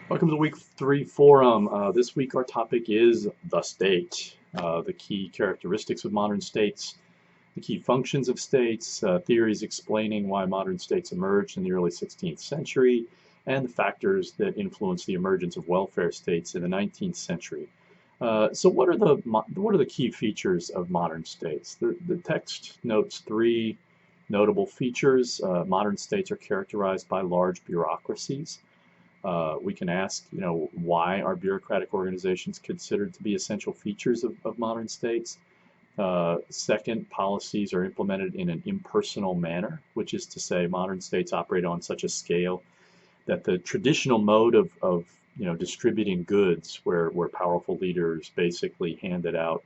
Welcome to the Week 3 Forum. This week our topic is the state, the key characteristics of modern states, the key functions of states, theories explaining why modern states emerged in the early 16th century, and the factors that influenced the emergence of welfare states in the 19th century. So what are the key features of modern states? The text notes three notable features. Modern states are characterized by large bureaucracies. We can ask, why are bureaucratic organizations considered to be essential features of modern states? Second, policies are implemented in an impersonal manner, which is to say modern states operate on such a scale that the traditional mode of distributing goods, where powerful leaders basically handed out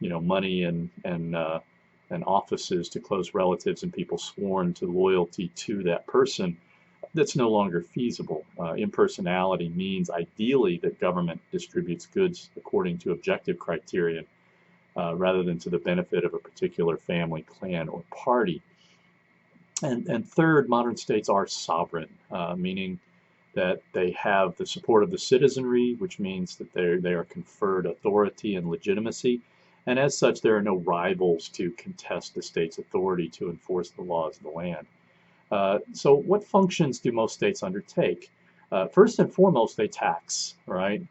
money and offices to close relatives and people sworn to loyalty to that person, that's no longer feasible. Impersonality means ideally that government distributes goods according to objective criteria rather than to the benefit of a particular family, clan, or party. And third, modern states are sovereign, meaning that they have the support of the citizenry, which means that they are conferred authority and legitimacy. And as such, there are no rivals to contest the state's authority to enforce the laws of the land. So what functions do most states undertake? First and foremost, they tax, right?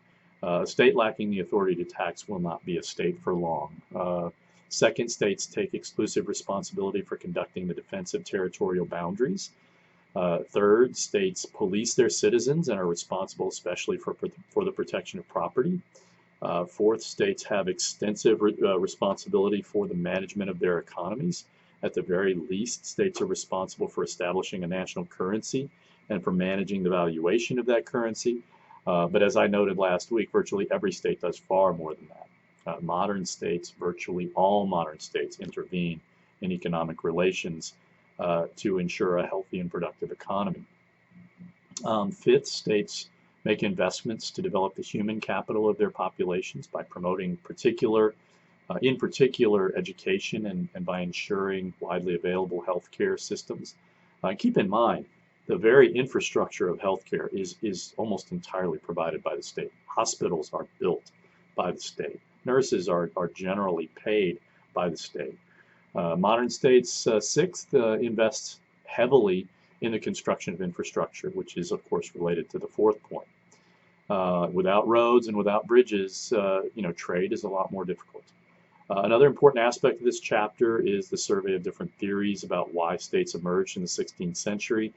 A state lacking the authority to tax will not be a state for long. Second, states take exclusive responsibility for conducting the defense of territorial boundaries. Third, states police their citizens and are responsible especially for the protection of property. Fourth, states have extensive responsibility for the management of their economies. At the very least, states are responsible for establishing a national currency and for managing the valuation of that currency. But as I noted last week, virtually every state does far more than that. Virtually all modern states intervene in economic relations to ensure a healthy and productive economy. Fifth, states make investments to develop the human capital of their populations by promoting in particular education and by ensuring widely available healthcare systems. Keep in mind, the very infrastructure of healthcare is almost entirely provided by the state. Hospitals are built by the state. Nurses are generally paid by the state. Modern states, sixth, invest heavily in the construction of infrastructure, which is, of course, related to the fourth point. Without roads and without bridges, trade is a lot more difficult. Another important aspect of this chapter is the survey of different theories about why states emerged in the 16th century.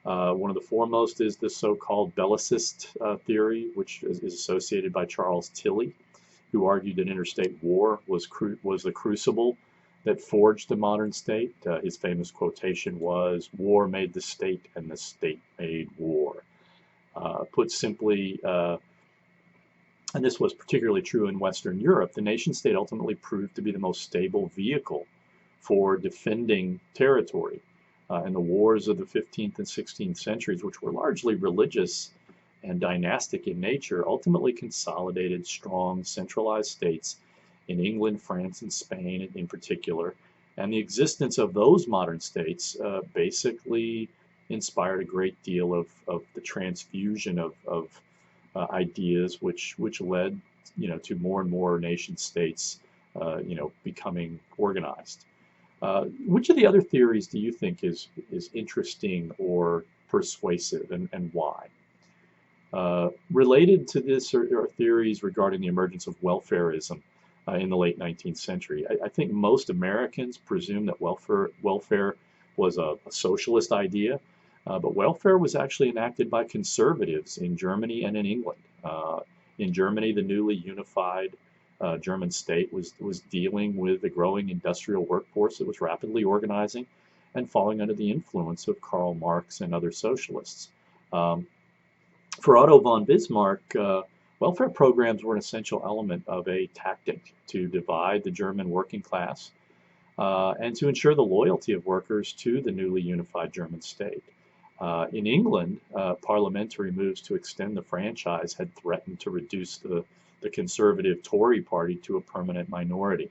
One of the foremost is the so-called Bellicist theory, which is associated by Charles Tilly, who argued that interstate war was the crucible that forged the modern state. His famous quotation was, "War made the state, and the state made war." Put simply, and this was particularly true in Western Europe, the nation state ultimately proved to be the most stable vehicle for defending territory. And the wars of the 15th and 16th centuries, which were largely religious and dynastic in nature, ultimately consolidated strong centralized states in England, France, and Spain in particular. And the existence of those modern states basically inspired a great deal of the transfusion of ideas, which led to more and more nation states becoming organized. Which of the other theories do you think is interesting or persuasive, and why? Related to this are theories regarding the emergence of welfarism in the late 19th century. I think most Americans presume that welfare was a socialist idea, but welfare was actually enacted by conservatives in Germany and in England. In Germany, the newly unified German state was dealing with a growing industrial workforce that was rapidly organizing and falling under the influence of Karl Marx and other socialists. For Otto von Bismarck, welfare programs were an essential element of a tactic to divide the German working class and to ensure the loyalty of workers to the newly unified German state. In England, parliamentary moves to extend the franchise had threatened to reduce the conservative Tory party to a permanent minority.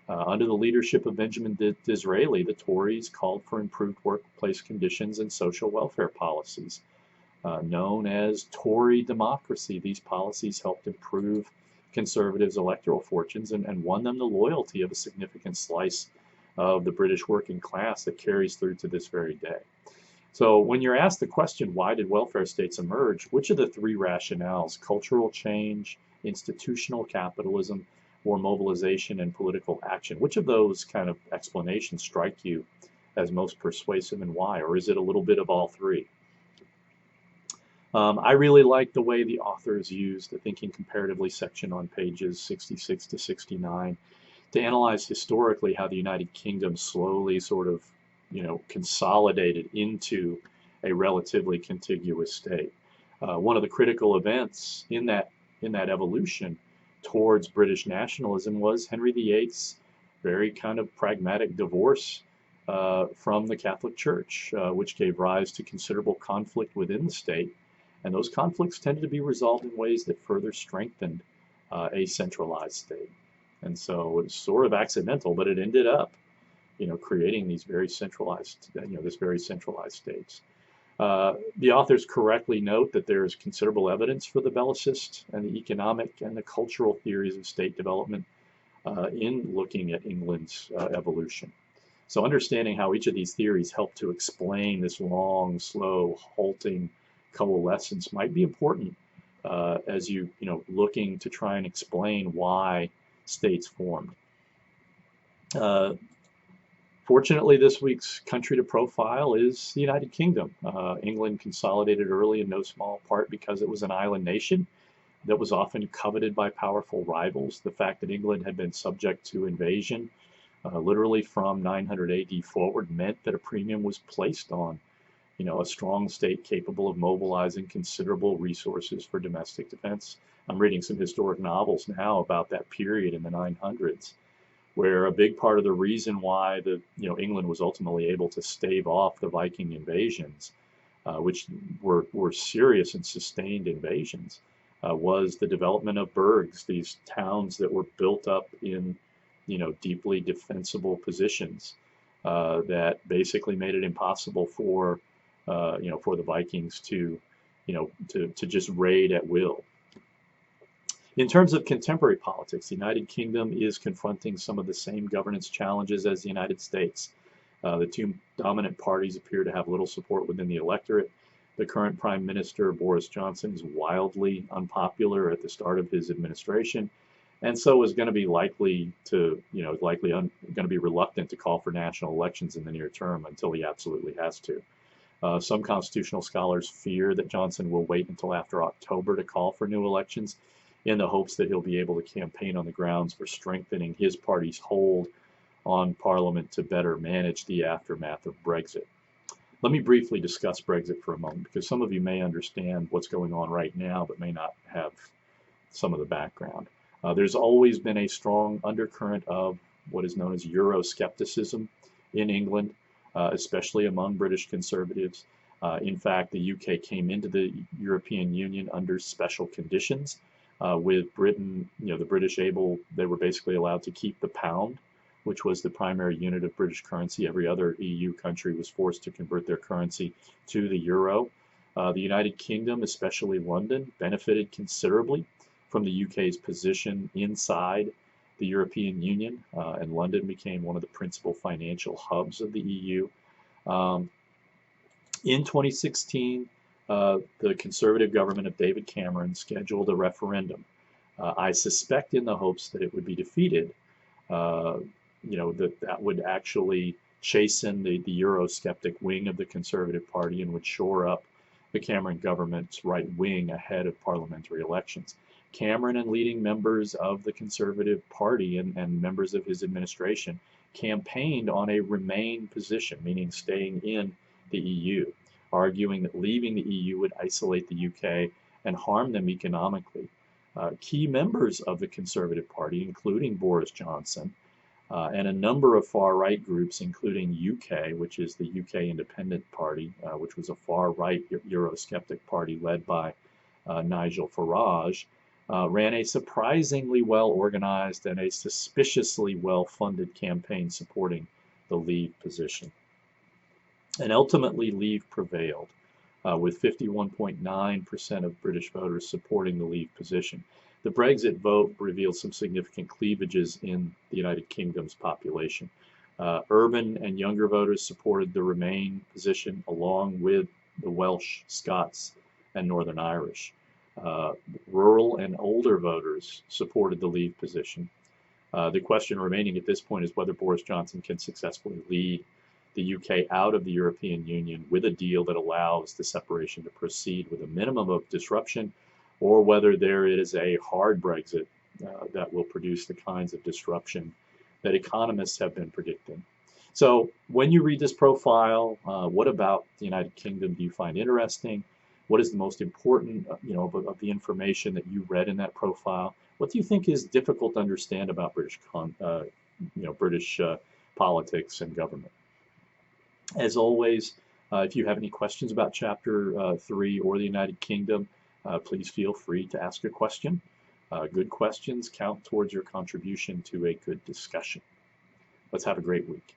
Under the leadership of Benjamin Disraeli, the Tories called for improved workplace conditions and social welfare policies. known as Tory democracy. These policies helped improve conservatives' electoral fortunes and won them the loyalty of a significant slice of the British working class that carries through to this very day. So when you're asked the question, why did welfare states emerge, which of the three rationales, cultural change, institutional capitalism, or mobilization and political action, which of those kind of explanations strike you as most persuasive and why? Or is it a little bit of all three? I really like the way the authors use the Thinking Comparatively section on pages 66 to 69 to analyze historically how the United Kingdom slowly sort of, consolidated into a relatively contiguous state. One of the critical events in that evolution towards British nationalism was Henry VIII's very kind of pragmatic divorce from the Catholic Church, which gave rise to considerable conflict within the state. And those conflicts tended to be resolved in ways that further strengthened a centralized state. And so it's sort of accidental, but it ended up, creating these very centralized, this very centralized states. The authors correctly note that there is considerable evidence for the Bellicist and the economic and the cultural theories of state development in looking at England's evolution. So understanding how each of these theories help to explain this long, slow, halting coalescence might be important as looking to try and explain why states formed. Fortunately, this week's country to profile is the United Kingdom. England consolidated early in no small part because it was an island nation that was often coveted by powerful rivals. The fact that England had been subject to invasion literally from 900 AD forward meant that a premium was placed on a strong state capable of mobilizing considerable resources for domestic defense. I'm reading some historic novels now about that period in the 900s, where a big part of the reason why England was ultimately able to stave off the Viking invasions, which were serious and sustained invasions, was the development of burghs, these towns that were built up in deeply defensible positions that basically made it impossible for the Vikings to just raid at will. In terms of contemporary politics, the United Kingdom is confronting some of the same governance challenges as the United States. The two dominant parties appear to have little support within the electorate. The current Prime Minister, Boris Johnson, is wildly unpopular at the start of his administration, and so is going to be likely to be reluctant to call for national elections in the near term until he absolutely has to. Some constitutional scholars fear that Johnson will wait until after October to call for new elections in the hopes that he'll be able to campaign on the grounds for strengthening his party's hold on Parliament to better manage the aftermath of Brexit. Let me briefly discuss Brexit for a moment, because some of you may understand what's going on right now, but may not have some of the background. There's always been a strong undercurrent of what is known as Euroscepticism in England, especially among British conservatives. In fact, the UK came into the European Union under special conditions. With Britain, the British they were basically allowed to keep the pound, which was the primary unit of British currency. Every other EU country was forced to convert their currency to the euro. The United Kingdom, especially London, benefited considerably from the UK's position inside the European Union, and London became one of the principal financial hubs of the EU. In 2016, the Conservative government of David Cameron scheduled a referendum. I suspect in the hopes that it would be defeated, that would actually chasten the Eurosceptic wing of the Conservative Party and would shore up the Cameron government's right wing ahead of parliamentary elections. Cameron and leading members of the Conservative Party and members of his administration campaigned on a Remain position, meaning staying in the EU, arguing that leaving the EU would isolate the UK and harm them economically. Key members of the Conservative Party, including Boris Johnson, and a number of far-right groups, including UK, which is the UK Independent Party, which was a far-right Eurosceptic party led by Nigel Farage, ran a surprisingly well-organized and a suspiciously well-funded campaign supporting the Leave position. And ultimately, Leave prevailed. with 51.9% of British voters supporting the Leave position. The Brexit vote revealed some significant cleavages in the United Kingdom's population. Urban and younger voters supported the Remain position along with the Welsh, Scots, and Northern Irish. Rural and older voters supported the Leave position. The question remaining at this point is whether Boris Johnson can successfully lead the UK out of the European Union with a deal that allows the separation to proceed with a minimum of disruption, or whether there is a hard Brexit that will produce the kinds of disruption that economists have been predicting. So when you read this profile, what about the United Kingdom do you find interesting? What is the most important, of the information that you read in that profile? What do you think is difficult to understand about British politics and government? As always, if you have any questions about Chapter 3 or the United Kingdom, please feel free to ask a question. Good questions count towards your contribution to a good discussion. Let's have a great week.